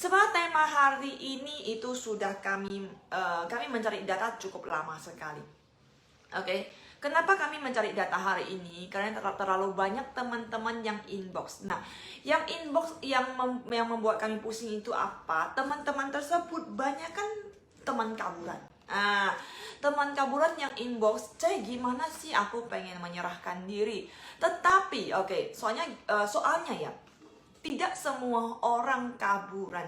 Sebenarnya tema hari ini itu sudah kami mencari data cukup lama sekali. Oke, kenapa kami mencari data hari ini? Karena terlalu banyak teman-teman yang inbox. Nah, yang inbox yang membuat kami pusing itu apa? Teman-teman tersebut banyak kan teman kaburan. Teman kaburan yang inbox, "Cek, gimana sih aku pengen menyerahkan diri?" Tetapi, soalnya ya, tidak semua orang kaburan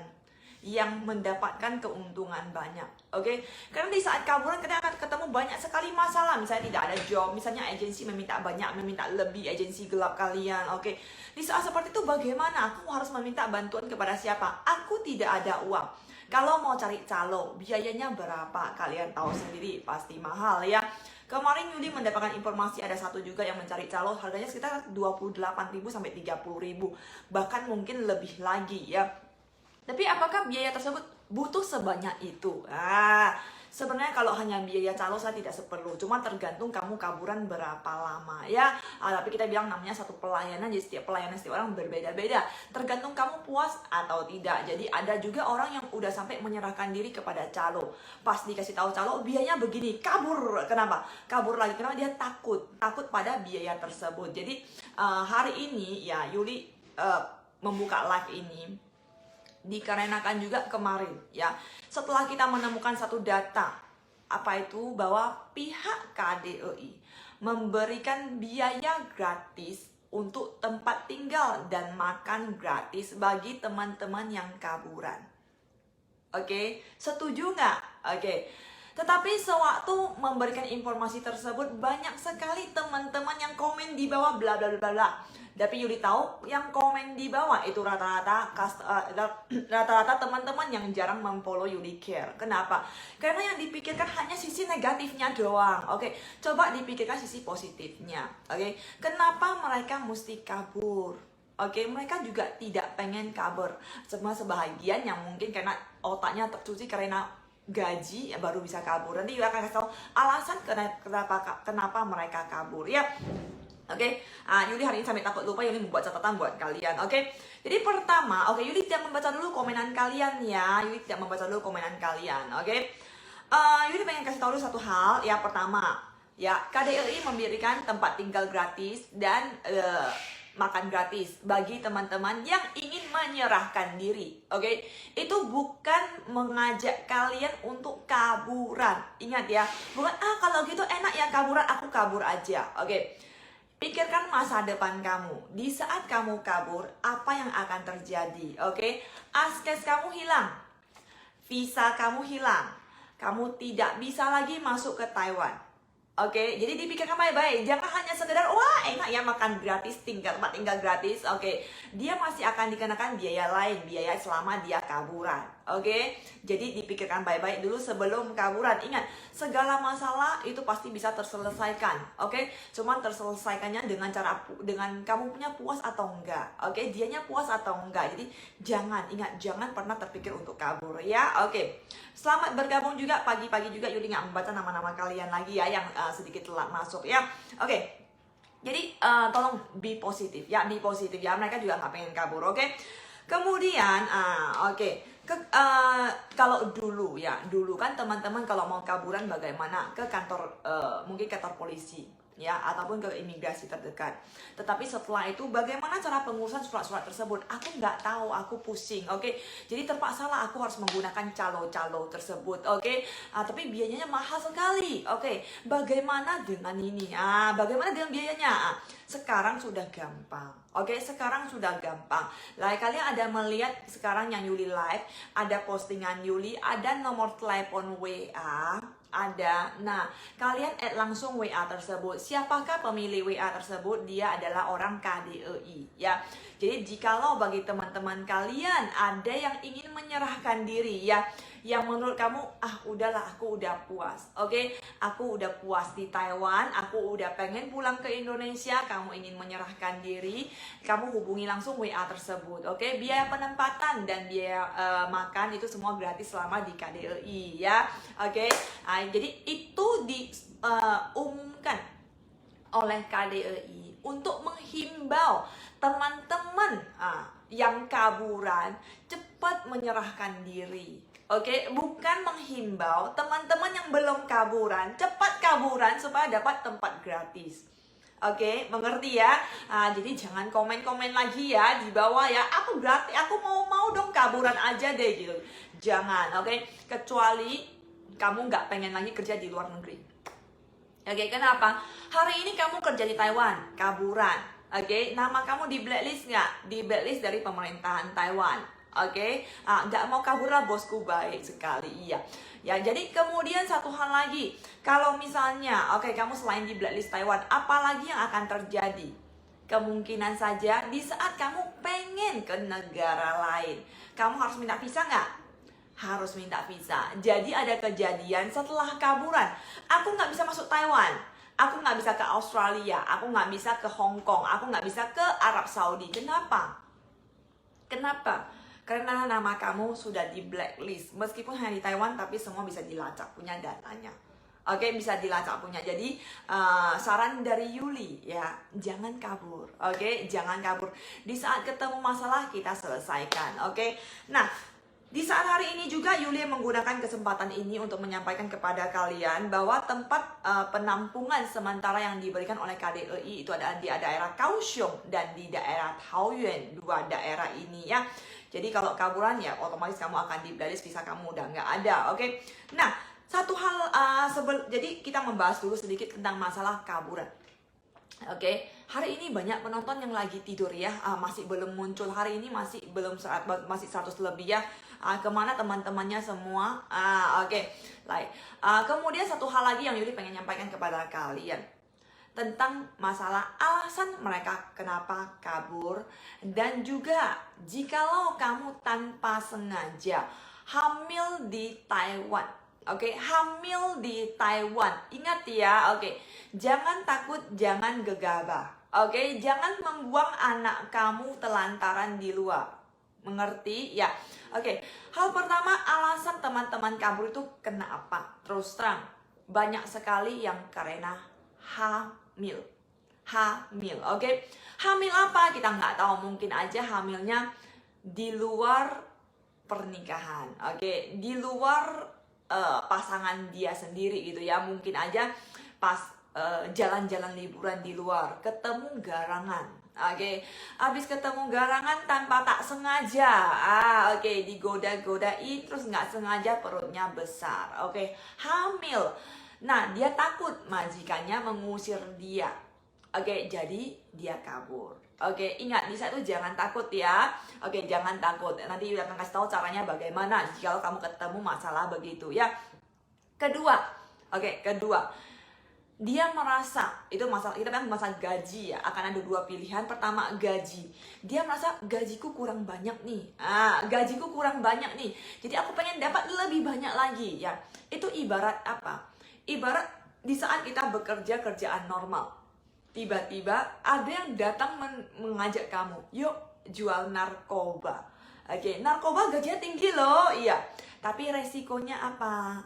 yang mendapatkan keuntungan banyak, oke? Karena di saat kaburan kita akan ketemu banyak sekali masalah. Misalnya tidak ada job, misalnya agensi meminta banyak, meminta lebih, agensi gelap kalian, oke? Di saat seperti itu bagaimana? Aku harus meminta bantuan kepada siapa? Aku tidak ada uang. Kalau mau cari calo, biayanya berapa? Kalian tahu sendiri, pasti mahal ya. Kemarin Yuli mendapatkan informasi ada satu juga yang mencari calo, harganya sekitar 28.000 sampai 30.000, bahkan mungkin lebih lagi ya. Tapi apakah biaya tersebut butuh sebanyak itu? Sebenarnya kalau hanya biaya calo saya tidak seperlu, cuma tergantung kamu kaburan berapa lama ya. Tapi kita bilang namanya satu pelayanan, jadi setiap pelayanan setiap orang berbeda-beda. Tergantung kamu puas atau tidak. Jadi ada juga orang yang udah sampai menyerahkan diri kepada calo. Pas dikasih tahu calo, biayanya begini, kabur. Kenapa? Kabur lagi karena dia takut pada biaya tersebut. Jadi hari ini ya Yuli membuka live ini dikarenakan juga kemarin ya, setelah kita menemukan satu data apa itu, bahwa pihak KDEI memberikan biaya gratis untuk tempat tinggal dan makan gratis bagi teman-teman yang kaburan. Oke, setuju nggak? Oke. Tetapi sewaktu memberikan informasi tersebut, banyak sekali teman-teman yang komen di bawah bla bla bla bla. Tapi Yuli tahu yang komen di bawah itu rata-rata teman-teman yang jarang memfollow Yuli Care. Kenapa? Karena yang dipikirkan hanya sisi negatifnya doang. Oke, coba dipikirkan sisi positifnya. Oke, kenapa mereka mesti kabur? Oke, mereka juga tidak pengen kabur. Semua sebahagian yang mungkin karena otaknya tercuci karena gaji ya baru bisa kabur. Nanti Yuli akan kasih tahu alasan kenapa mereka kabur ya. Oke, Yuli hari ini sampai takut lupa, Yuli membuat catatan buat kalian. Oke, jadi pertama, Yuli tidak membaca dulu komenan kalian ya. Yuli tidak membaca dulu komenan kalian. Oke, Yuli pengen kasih tahu dulu satu hal. Ya, pertama, ya KDLI memberikan tempat tinggal gratis dan makan gratis bagi teman-teman yang ingin menyerahkan diri. Oke, itu bukan mengajak kalian untuk kaburan. Ingat ya, bukan kalau gitu enak ya kaburan, aku kabur aja. Oke. Pikirkan masa depan kamu. Di saat kamu kabur, apa yang akan terjadi? Oke, askes kamu hilang, visa kamu hilang, kamu tidak bisa lagi masuk ke Taiwan. Oke, jadi dipikirkan baik-baik. Jangan hanya sekedar wah enak ya makan gratis, tempat tinggal gratis. Oke, dia masih akan dikenakan biaya lain, biaya selama dia kaburan. Oke, jadi dipikirkan baik-baik dulu sebelum kaburan. Ingat, segala masalah itu pasti bisa terselesaikan. Oke, cuman terselesaikannya dengan kamu punya puas atau enggak. Oke, dianya puas atau enggak. Jadi jangan pernah terpikir untuk kabur ya. Oke, selamat bergabung juga pagi-pagi juga. Yuli nggak membaca nama-nama kalian lagi ya yang sedikit telat masuk ya. Oke, jadi tolong be positif ya, be positif ya. Mereka juga nggak pengen kabur. Oke, kemudian kalau dulu kan teman-teman kalau mau kaburan bagaimana, ke kantor mungkin kantor polisi ya, ataupun ke imigrasi terdekat. Tetapi setelah itu bagaimana cara pengurusan surat-surat tersebut? Aku nggak tahu, aku pusing. Oke, jadi terpaksalah aku harus menggunakan calo-calo tersebut. Oke, tapi biayanya mahal sekali. Oke, bagaimana dengan ini? Bagaimana dengan biayanya? Sekarang sudah gampang. Oke, sekarang sudah gampang. Kalian ada melihat sekarang yang Yuli live, ada postingan Yuli, ada nomor telepon WA, ada. Nah, kalian add langsung WA tersebut. Siapakah pemilik WA tersebut? Dia adalah orang KDEI ya. Jadi jikalau bagi teman-teman kalian ada yang ingin menyerahkan diri ya, yang menurut kamu udahlah aku udah puas. Oke, aku udah puas di Taiwan, aku udah pengen pulang ke Indonesia, kamu ingin menyerahkan diri, kamu hubungi langsung WA tersebut. Oke, biaya penempatan dan biaya makan itu semua gratis selama di KDEI ya. Oke, jadi itu diumumkan oleh KDEI untuk menghimbau teman-teman yang kaburan cepat menyerahkan diri. Oke, bukan menghimbau teman-teman yang belum kaburan cepat kaburan supaya dapat tempat gratis. Oke, mengerti ya? Jadi jangan komen-komen lagi ya di bawah ya. Aku gratis, aku mau dong kaburan aja deh gitu. Jangan, oke? Kecuali kamu nggak pengen lagi kerja di luar negeri. Oke, kenapa? Hari ini kamu kerja di Taiwan, kaburan. Oke, nama kamu di blacklist nggak? Di blacklist dari pemerintahan Taiwan. Oke, nggak mau kabur lah bosku, baik sekali, iya. Ya, jadi kemudian satu hal lagi, kalau misalnya, oke, kamu selain di blacklist Taiwan, apalagi yang akan terjadi? Kemungkinan saja di saat kamu pengen ke negara lain, kamu harus minta visa nggak? Harus minta visa. Jadi ada kejadian setelah kaburan, aku nggak bisa masuk Taiwan, aku nggak bisa ke Australia, aku nggak bisa ke Hong Kong, aku nggak bisa ke Arab Saudi. Kenapa? Kenapa? Karena nama kamu sudah di blacklist. Meskipun hanya di Taiwan, tapi semua bisa dilacak punya datanya. Oke, bisa dilacak punya. Jadi saran dari Yuli ya, jangan kabur. Oke, jangan kabur. Di saat ketemu masalah kita selesaikan. Oke. Nah, di saat hari ini juga Yuli menggunakan kesempatan ini untuk menyampaikan kepada kalian bahwa tempat penampungan sementara yang diberikan oleh KDEI itu ada di daerah Kaohsiung dan di daerah Taoyuan, dua daerah ini ya. Jadi kalau kaburan ya otomatis kamu akan di blacklist, visa kamu udah nggak ada, oke? Nah, satu hal jadi kita membahas dulu sedikit tentang masalah kaburan. Oke, hari ini banyak penonton yang lagi tidur ya, masih belum muncul hari ini, masih 100 lebih ya. Kemana teman-temannya semua? Oke. Kemudian satu hal lagi yang Yuli pengen nyampaikan kepada kalian tentang masalah alasan mereka kenapa kabur, dan juga jikalau kamu tanpa sengaja hamil di Taiwan. Oke, hamil di Taiwan. Ingat ya, oke. Jangan takut, jangan gegabah. Oke, jangan membuang anak kamu telantaran di luar. Mengerti? Ya. Oke. Hal pertama, alasan teman-teman kabur itu kenapa? Terus terang, banyak sekali yang karena hamil. Oke. Hamil apa? Kita nggak tahu. Mungkin aja hamilnya di luar pernikahan. Oke, di luar pasangan dia sendiri gitu ya. Mungkin aja pas jalan-jalan liburan di luar ketemu garangan. Oke, habis ketemu garangan tanpa tak sengaja, oke, digoda-godai terus nggak sengaja perutnya besar. Oke, hamil. Nah, dia takut majikannya mengusir dia. Oke, jadi dia kabur. Oke, ingat di saat itu jangan takut ya. Oke, jangan takut. Nanti Yuli akan kasih tahu caranya bagaimana jika kamu ketemu masalah begitu ya. Kedua, dia merasa, itu masalah, kita bilang masalah gaji ya, akan ada dua pilihan. Pertama, gaji. Dia merasa gajiku kurang banyak nih. Gajiku kurang banyak nih. Jadi aku pengen dapat lebih banyak lagi ya. Itu ibarat apa? Ibarat di saat kita bekerja kerjaan normal. Tiba-tiba ada yang datang mengajak kamu, yuk jual narkoba. Oke, narkoba gajinya tinggi loh, iya. Tapi resikonya apa?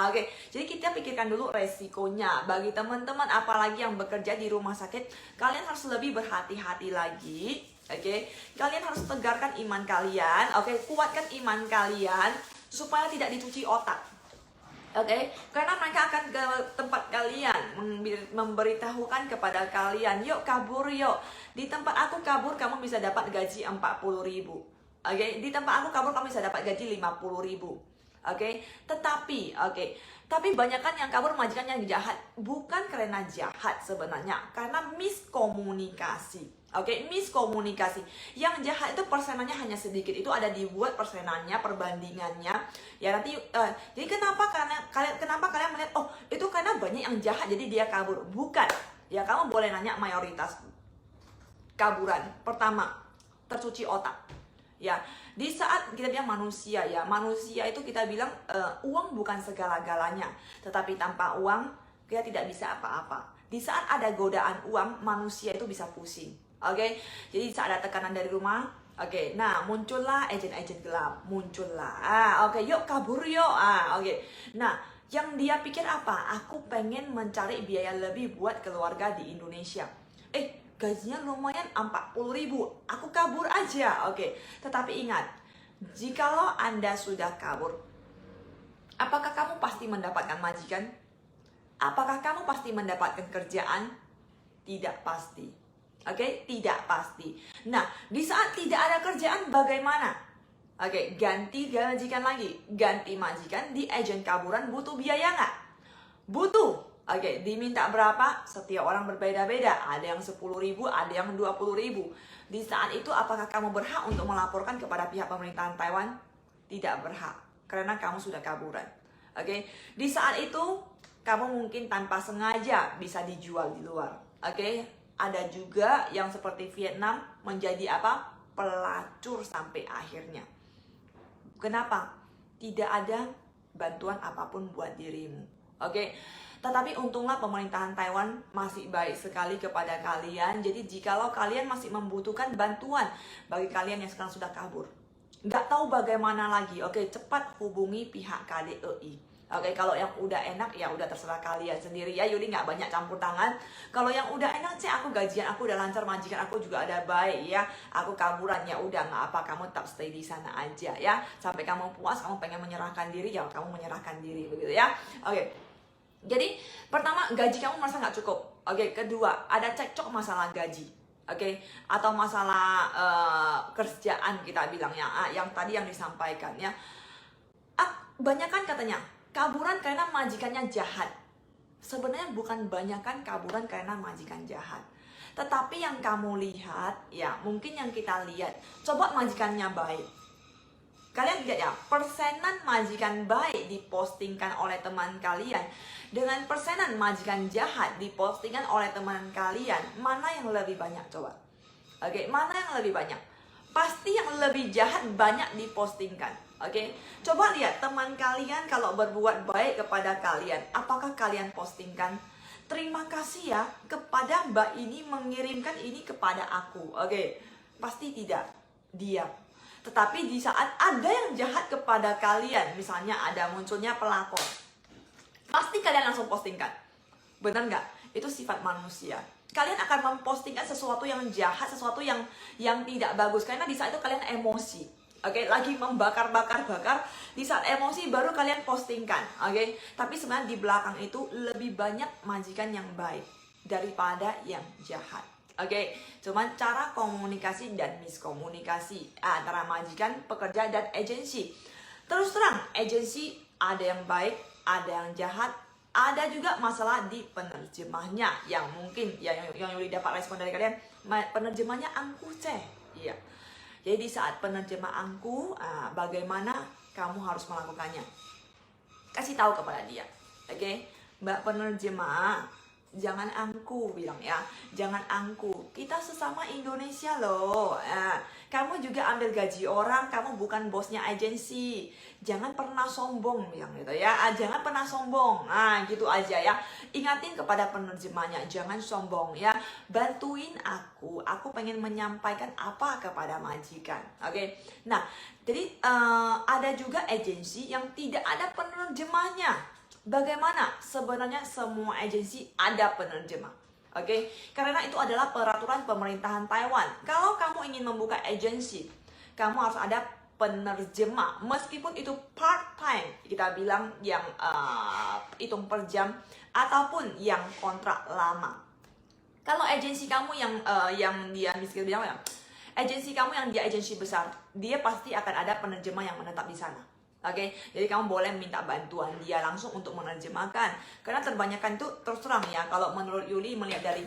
Oke. Jadi kita pikirkan dulu resikonya. Bagi teman-teman apalagi yang bekerja di rumah sakit, kalian harus lebih berhati-hati lagi. Oke. Kalian harus tegarkan iman kalian. Oke, kuatkan iman kalian supaya tidak dicuci otak. Oke, karena mereka akan ke tempat kalian memberitahukan kepada kalian, yuk kabur yuk. Di tempat aku kabur kamu bisa dapat gaji 40.000. Oke, di tempat aku kabur kamu bisa dapat gaji 50.000. Oke, tapi banyak kan yang kabur majikannya yang jahat. Bukan karena jahat sebenarnya, karena miskomunikasi. Oke, miskomunikasi. Yang jahat itu persenannya hanya sedikit. Itu ada dibuat persenannya, perbandingannya. Ya nanti, jadi kenapa kalian melihat, oh itu karena banyak yang jahat jadi dia kabur. Bukan. Ya kamu boleh nanya mayoritas kaburan. Pertama, tercuci otak. Ya, di saat kita bilang manusia ya, manusia itu kita bilang uang bukan segala-galanya. Tetapi tanpa uang kita tidak bisa apa-apa. Di saat ada godaan uang, manusia itu bisa pusing. Oke, jadi saat ada tekanan dari rumah, oke, nah muncullah agen-agen gelap, muncullah. Oke, yuk kabur yuk. Oke. Nah, yang dia pikir apa? Aku pengen mencari biaya lebih buat keluarga di Indonesia. gajinya lumayan 40.000, aku kabur aja. Oke, tetapi ingat, jikalau Anda sudah kabur, apakah kamu pasti mendapatkan majikan? Apakah kamu pasti mendapatkan kerjaan? Tidak pasti. Oke, tidak pasti. Nah, di saat tidak ada kerjaan bagaimana? Oke, ganti majikan lagi. Ganti majikan di agen kaburan butuh biaya nggak? Butuh. Oke, diminta berapa? Setiap orang berbeda-beda. Ada yang 10.000, ada yang 20.000. Di saat itu apakah kamu berhak untuk melaporkan kepada pihak pemerintahan Taiwan? Tidak berhak, karena kamu sudah kaburan. Oke, di saat itu kamu mungkin tanpa sengaja bisa dijual di luar. Oke, ada juga yang seperti Vietnam menjadi apa? Pelacur sampai akhirnya. Kenapa? Tidak ada bantuan apapun buat dirimu. Oke, tetapi untunglah pemerintahan Taiwan masih baik sekali kepada kalian. Jadi jikalau kalian masih membutuhkan bantuan bagi kalian yang sekarang sudah kabur, nggak tahu bagaimana lagi, oke, cepat hubungi pihak KDEI. Oke, kalau yang udah enak ya udah terserah kalian sendiri ya. Yuli nggak banyak campur tangan. Kalau yang udah enak sih, aku gajian aku udah lancar, majikan aku juga ada baik ya. Aku kaburan ya udah nggak apa, kamu tetap stay di sana aja ya. Sampai kamu puas, kamu pengen menyerahkan diri ya kamu menyerahkan diri begitu ya. Oke. Jadi pertama, gaji kamu merasa nggak cukup. Oke, kedua ada cekcok masalah gaji. Oke, atau masalah kerjaan kita bilang ya, yang tadi yang disampaikan ya. Banyak kan katanya kaburan karena majikannya jahat. Sebenarnya bukan banyakan kaburan karena majikan jahat, tetapi yang kamu lihat ya, mungkin yang kita lihat, coba majikannya baik. Kalian lihat ya, persenan majikan baik dipostingkan oleh teman kalian dengan persenan majikan jahat dipostingkan oleh teman kalian, mana yang lebih banyak coba? Oke, mana yang lebih banyak? Pasti yang lebih jahat banyak dipostingkan. Oke, coba lihat teman kalian kalau berbuat baik kepada kalian, apakah kalian postingkan? Terima kasih ya kepada Mbak ini mengirimkan ini kepada aku. Oke, pasti tidak, diam. Tetapi di saat ada yang jahat kepada kalian, misalnya ada munculnya pelakor, pasti kalian langsung postingkan. Benar nggak? Itu sifat manusia. Kalian akan mempostingkan sesuatu yang jahat, sesuatu yang tidak bagus, karena di saat itu kalian emosi. Oke, lagi membakar-bakar, di saat emosi baru kalian postingkan. Oke, tapi sebenarnya di belakang itu lebih banyak majikan yang baik daripada yang jahat. Oke, cuman cara komunikasi dan miskomunikasi antara majikan, pekerja, dan agensi. Terus terang, agensi ada yang baik, ada yang jahat, ada juga masalah di penerjemahnya yang mungkin yang Yuli dapat respon dari kalian, penerjemahnya angkuh ceh. Iya. Jadi di saat penerjemah angkuh, bagaimana kamu harus melakukannya? Kasih tahu kepada dia, oke? Mbak penerjemah, jangan angkuh, bilang ya, jangan angkuh. Kita sesama Indonesia loh. Kamu juga ambil gaji orang, kamu bukan bosnya agensi. Jangan pernah sombong, bilang gitu ya. Jangan pernah sombong. Gitu aja ya. Ingatin kepada penerjemahnya, jangan sombong ya. Bantuin aku pengen menyampaikan apa kepada majikan. Oke. Nah, jadi ada juga agensi yang tidak ada penerjemahnya. Bagaimana? Sebenarnya semua agensi ada penerjemah. Oke, karena itu adalah peraturan pemerintahan Taiwan. Kalau kamu ingin membuka agensi, kamu harus ada penerjemah, meskipun itu part time, kita bilang yang hitung per jam ataupun yang kontrak lama. Kalau agensi kamu yang dia miskin bilang ya, agensi kamu yang dia agensi besar, dia pasti akan ada penerjemah yang menetap di sana. Oke, jadi kamu boleh minta bantuan dia langsung untuk menerjemahkan. Karena terbanyakan itu terus terang ya, kalau menurut Yuli melihat dari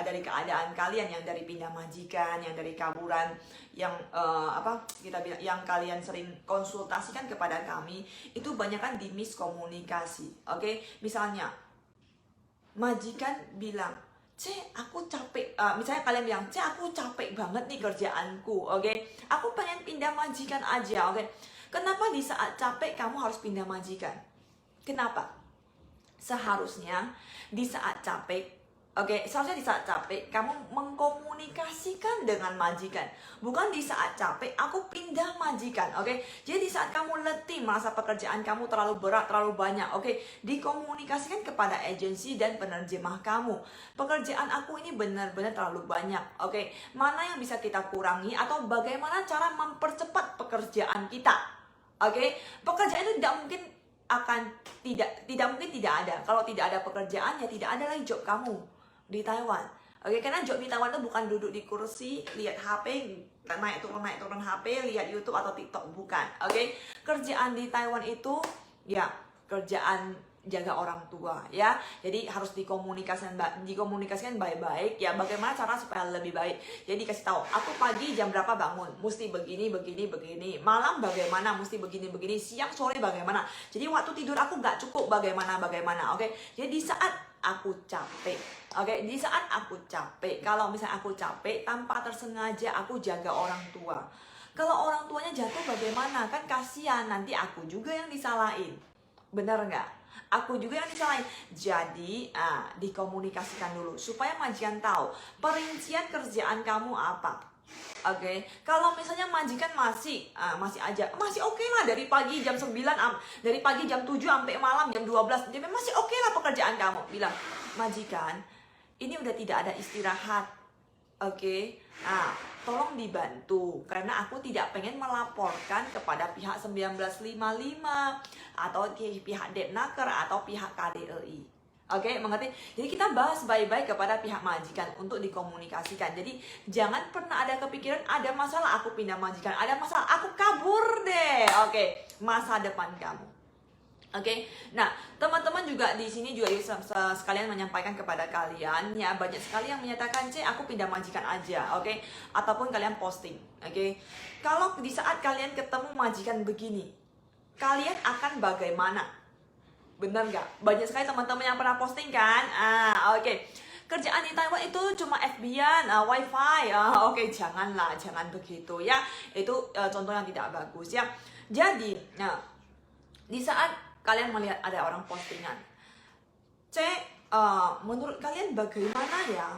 dari keadaan kalian yang dari pindah majikan, yang dari kaburan, yang kita bilang yang kalian sering konsultasikan kepada kami, itu banyakkan di miskomunikasi. Oke, misalnya majikan bilang, aku capek, misalnya kalian bilang, aku capek banget nih kerjaanku, oke, aku pengen pindah majikan aja, oke. Kenapa di saat capek kamu harus pindah majikan? Kenapa? Seharusnya di saat capek Oke, seharusnya di saat capek, kamu mengkomunikasikan dengan majikan. Bukan di saat capek, aku pindah majikan, oke? Jadi di saat kamu letih, merasa pekerjaan kamu terlalu berat, terlalu banyak, oke? Dikomunikasikan kepada agensi dan penerjemah kamu. Pekerjaan aku ini benar-benar terlalu banyak, oke? Mana yang bisa kita kurangi atau bagaimana cara mempercepat pekerjaan kita, oke? Pekerjaan itu tidak mungkin tidak ada. Kalau tidak ada pekerjaan, ya tidak ada lagi job kamu di Taiwan. Oke, karena job di Taiwan itu bukan duduk di kursi, lihat HP, naik turun HP, lihat YouTube atau TikTok, bukan. Oke, kerjaan di Taiwan itu ya kerjaan jaga orang tua ya. Jadi harus dikomunikasikan baik-baik ya, bagaimana cara supaya lebih baik. Jadi kasih tahu, aku pagi jam berapa bangun, mesti begini. Malam bagaimana, mesti begini. Siang sore bagaimana. Jadi waktu tidur aku nggak cukup bagaimana. Oke. Jadi di saat aku capek, oke, di saat aku capek, kalau misalnya aku capek tanpa tersengaja aku jaga orang tua. Kalau orang tuanya jatuh bagaimana? Kan kasihan, nanti aku juga yang disalahin. Bener nggak? Aku juga yang disalahin. Jadi dikomunikasikan dulu supaya majikan tahu perincian kerjaan kamu apa. Oke, kalau misalnya majikan masih oke lah, dari pagi jam 9 dari pagi jam 7 sampai malam jam 12, jadi masih oke lah pekerjaan kamu. Bilang, majikan, ini udah tidak ada istirahat. Oke. Tolong dibantu karena aku tidak pengen melaporkan kepada pihak 1955 atau pihak Depnaker atau pihak KDRI. Oke, mengerti? Jadi kita bahas baik-baik kepada pihak majikan untuk dikomunikasikan. Jadi jangan pernah ada kepikiran ada masalah aku pindah majikan, ada masalah aku kabur deh. Oke, masa depan kamu. Oke, nah teman-teman juga di sini juga sekalian menyampaikan kepada kalian ya, banyak sekali yang menyatakan aku pindah majikan aja, oke? Ataupun kalian posting, oke? Kalau di saat kalian ketemu majikan begini, kalian akan bagaimana? Benar nggak? Banyak sekali teman-teman yang pernah posting kan? Oke. Kerjaan di Taiwan itu cuma FB-an, wifi. Oke, jangan begitu ya. Itu contoh yang tidak bagus ya. Jadi, di saat kalian melihat ada orang postingan, menurut kalian bagaimana ya?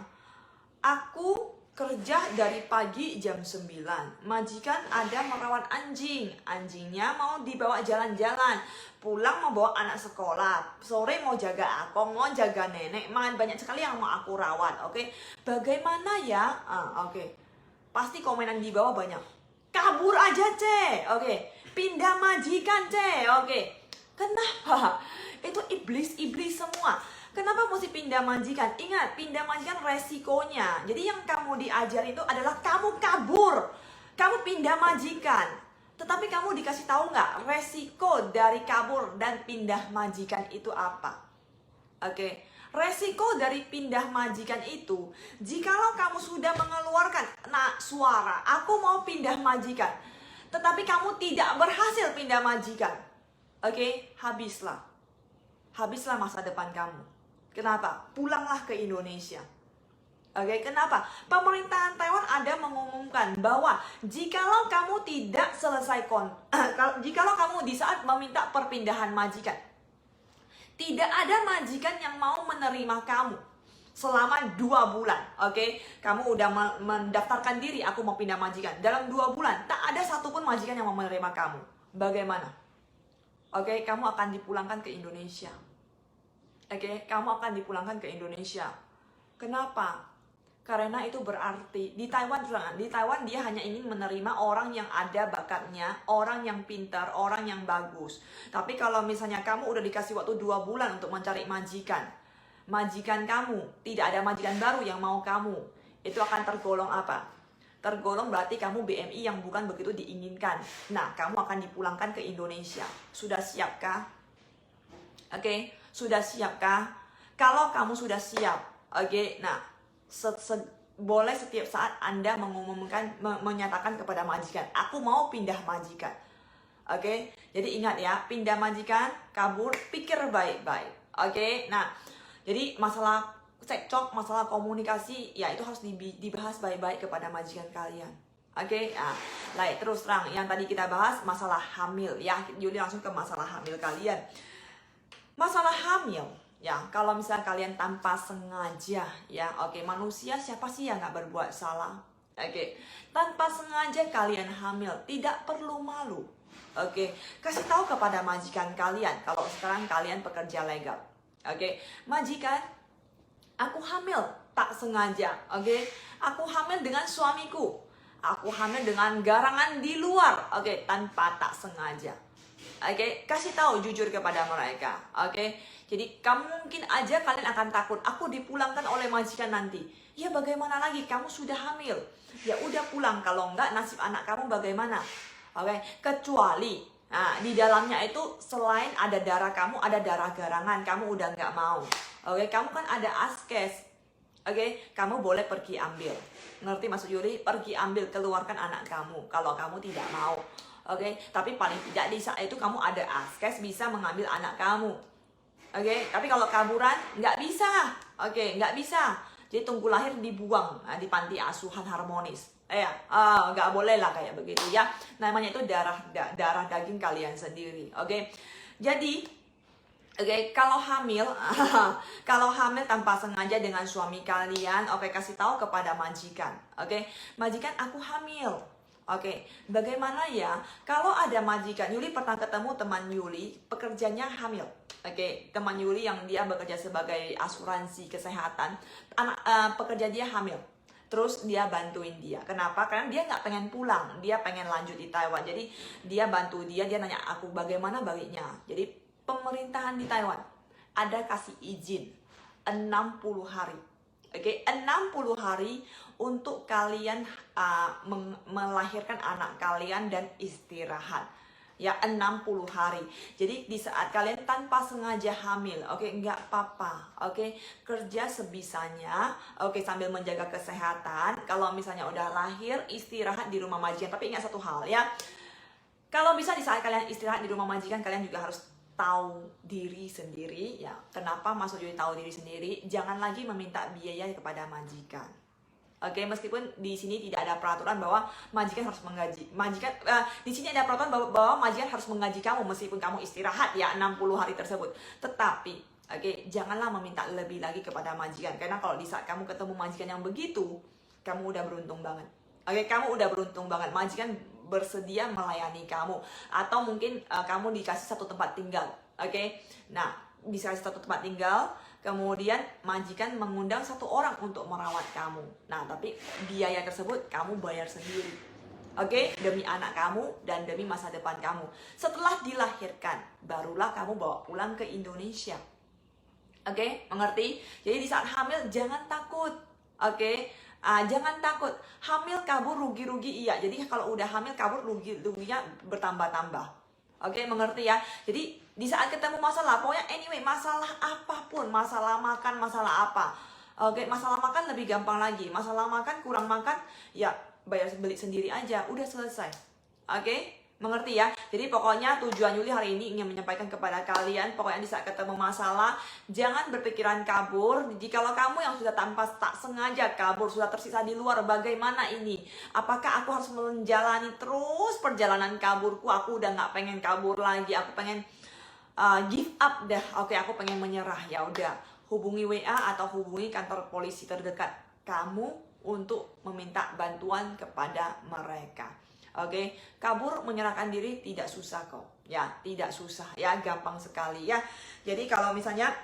Aku kerja dari pagi jam 9, majikan ada merawat anjingnya mau dibawa jalan-jalan, pulang mau bawa anak sekolah, sore mau jaga akong, mau jaga nenek, banyak sekali yang mau aku rawat, oke? Bagaimana ya? Oke. Pasti komenan di bawah banyak. Kabur aja, oke? Pindah majikan, oke? Kenapa? Itu iblis semua. Kenapa mesti pindah majikan? Ingat, pindah majikan resikonya. Jadi yang kamu diajar itu adalah kamu kabur. Kamu pindah majikan. Tetapi kamu dikasih tahu nggak resiko dari kabur dan pindah majikan itu apa? Oke. Resiko dari pindah majikan itu, jikalau kamu sudah mengeluarkan suara, aku mau pindah majikan, tetapi kamu tidak berhasil pindah majikan, oke, habislah masa depan kamu. Kenapa? Pulanglah ke Indonesia. Oke, kenapa? Pemerintahan Taiwan ada mengumumkan bahwa jikalau kamu tidak selesai jikalau kamu di saat meminta perpindahan majikan, tidak ada majikan yang mau menerima kamu selama 2 bulan. Oke, kamu udah mendaftarkan diri, aku mau pindah majikan. Dalam 2 bulan, tak ada satupun majikan yang mau menerima kamu. Bagaimana? Oke, kamu akan dipulangkan ke Indonesia. Oke, kamu akan dipulangkan ke Indonesia. Kenapa? Karena itu berarti di Taiwan dia hanya ingin menerima orang yang ada bakatnya, orang yang pintar, orang yang bagus. Tapi kalau misalnya kamu udah dikasih waktu 2 bulan untuk mencari majikan kamu, tidak ada majikan baru yang mau kamu, itu akan tergolong apa? Tergolong berarti kamu BMI yang bukan begitu diinginkan. Nah, kamu akan dipulangkan ke Indonesia. Sudah siapkah? Oke, sudah siapkah? Kalau kamu sudah siap, oke, nah, boleh setiap saat Anda menyatakan kepada majikan, aku mau pindah majikan. Oke, jadi ingat ya, pindah majikan, kabur, pikir baik-baik. Oke, nah, jadi masalah cekcok, masalah komunikasi, ya itu harus dibahas baik-baik kepada majikan kalian. Oke, terus terang, yang tadi kita bahas masalah hamil, ya, Yuli langsung ke masalah hamil kalian. Masalah hamil, Ya, kalau misalnya kalian tanpa sengaja, ya, oke, manusia siapa sih yang nggak berbuat salah? Oke, tanpa sengaja kalian hamil, tidak perlu malu. Oke, kasih tahu kepada majikan kalian kalau sekarang kalian pekerja legal. Oke, majikan, aku hamil tak sengaja. Oke, aku hamil dengan suamiku. Aku hamil dengan garangan di luar. Oke, tanpa tak sengaja. Oke, kasih tahu jujur kepada mereka. Oke, jadi kamu mungkin aja kalian akan takut, aku dipulangkan oleh majikan nanti. Ya bagaimana lagi, kamu sudah hamil. Ya udah pulang, kalau enggak nasib anak kamu bagaimana? Oke, kecuali di dalamnya itu selain ada darah kamu, ada darah garangan, kamu udah nggak mau. Oke, kamu kan ada askes. Oke, kamu boleh pergi ambil. Ngerti maksud Yuli? Pergi ambil, keluarkan anak kamu kalau kamu tidak mau. Oke, tapi paling tidak di saat itu kamu ada askes bisa mengambil anak kamu. Oke, tapi kalau kaburan nggak bisa. Oke, nggak bisa. Jadi tunggu lahir dibuang di panti asuhan harmonis. Nggak boleh lah kayak begitu ya. Namanya itu darah daging kalian sendiri. Oke, jadi kalau hamil, kalau hamil tanpa sengaja dengan suami kalian, kasih tahu kepada majikan. Majikan aku hamil. Bagaimana ya? Kalau ada majikan, Yuli pernah ketemu teman Yuli, pekerjanya hamil. Teman Yuli yang dia bekerja sebagai asuransi kesehatan, pekerja dia hamil. Terus dia bantuin dia. Kenapa? Karena dia nggak pengen pulang, dia pengen lanjut di Taiwan. Jadi dia bantu dia nanya aku bagaimana baiknya. Jadi pemerintahan di Taiwan ada kasih izin 60 hari. 60 hari untuk kalian melahirkan anak kalian dan istirahat. Ya, 60 hari. Jadi di saat kalian tanpa sengaja hamil, nggak apa-apa. Kerja sebisanya, sambil menjaga kesehatan. Kalau misalnya udah lahir, istirahat di rumah majikan. Tapi ingat satu hal ya, kalau bisa di saat kalian istirahat di rumah majikan, kalian juga harus tahu diri sendiri ya. Kenapa maksud Yuli tahu diri sendiri? Jangan lagi meminta biaya kepada majikan. Meskipun di sini tidak ada peraturan bahwa majikan harus menggaji. Di sini ada peraturan bahwa majikan harus menggaji kamu meskipun kamu istirahat ya 60 hari tersebut. Tetapi janganlah meminta lebih lagi kepada majikan, karena kalau di saat kamu ketemu majikan yang begitu, kamu udah beruntung banget. Kamu udah beruntung banget. Majikan bersedia melayani kamu, atau mungkin kamu dikasih satu tempat tinggal. Nah, bisa kasih satu tempat tinggal, kemudian majikan mengundang satu orang untuk merawat kamu. Nah, tapi biaya tersebut kamu bayar sendiri. Demi anak kamu dan demi masa depan kamu. Setelah dilahirkan, barulah kamu bawa pulang ke Indonesia. Mengerti? Jadi di saat hamil jangan takut. Jangan takut. Hamil kabur rugi-rugi iya. Jadi kalau udah hamil kabur ruginya bertambah-tambah. Mengerti ya? Jadi di saat ketemu masalah, pokoknya anyway, masalah apapun, masalah makan, masalah apa. Masalah makan lebih gampang lagi. Masalah makan, kurang makan, ya bayar beli sendiri aja, udah selesai. Mengerti ya? Jadi pokoknya tujuan Yuli hari ini ingin menyampaikan kepada kalian, pokoknya di saat ketemu masalah, jangan berpikiran kabur. Jikalau kamu yang sudah tanpa tak sengaja kabur, sudah tersisa di luar, bagaimana ini? Apakah aku harus menjalani terus perjalanan kaburku? Aku udah nggak pengen kabur lagi, aku pengen give up dah. Aku pengen menyerah. Ya udah, hubungi WA atau hubungi kantor polisi terdekat kamu untuk meminta bantuan kepada mereka. Kabur menyerahkan diri tidak susah kok. Ya, tidak susah. Ya, gampang sekali ya. Jadi kalau misalnya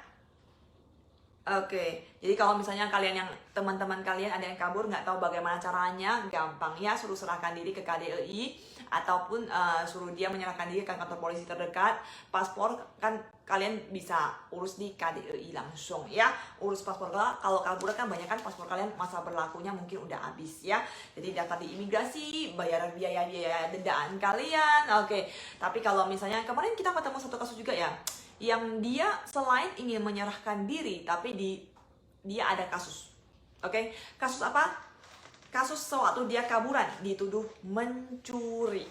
jadi kalau misalnya kalian yang teman-teman kalian ada yang kabur nggak tahu bagaimana caranya, gampang ya, suruh serahkan diri ke KDEI ataupun suruh dia menyerahkan diri ke kantor polisi terdekat. Paspor kan kalian bisa urus di KDEI langsung ya. Urus paspor kalau kabur kan banyak kan paspor kalian masa berlakunya mungkin udah habis ya. Jadi daftar di imigrasi, bayar biaya dendaan kalian. Tapi kalau misalnya kemarin kita ketemu satu kasus juga ya, yang dia selain ingin menyerahkan diri, tapi dia ada kasus. Kasus apa? Kasus sewaktu dia kaburan, dituduh mencuri.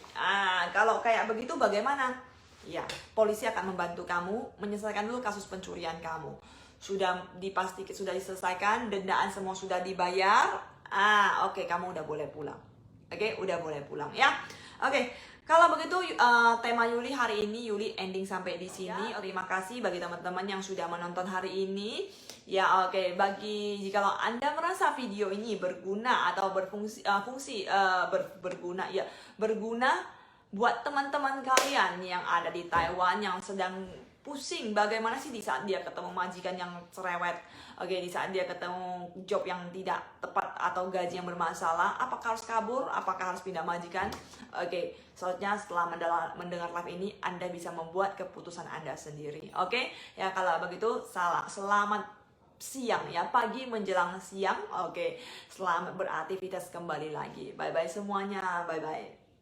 Kalau kayak begitu bagaimana? Ya, polisi akan membantu kamu menyelesaikan dulu kasus pencurian kamu. Sudah dipastikan, sudah diselesaikan, dendaan semua sudah dibayar. Kamu udah boleh pulang. Udah boleh pulang ya. Kalau begitu tema Yuli hari ini, Yuli ending sampai di sini. Terima kasih bagi teman-teman yang sudah menonton hari ini. Ya oke, bagi jikalau Anda merasa video ini berguna atau berguna buat teman-teman kalian yang ada di Taiwan yang sedang pusing bagaimana sih di saat dia ketemu majikan yang cerewet, oke, di saat dia ketemu job yang tidak tepat atau gaji yang bermasalah, apakah harus kabur, apakah harus pindah majikan? Oke, soalnya setelah mendengar live ini Anda bisa membuat keputusan Anda sendiri. Oke, ya kalau begitu selamat siang ya, pagi menjelang siang. Oke, selamat beraktivitas kembali lagi. Bye bye semuanya, bye bye.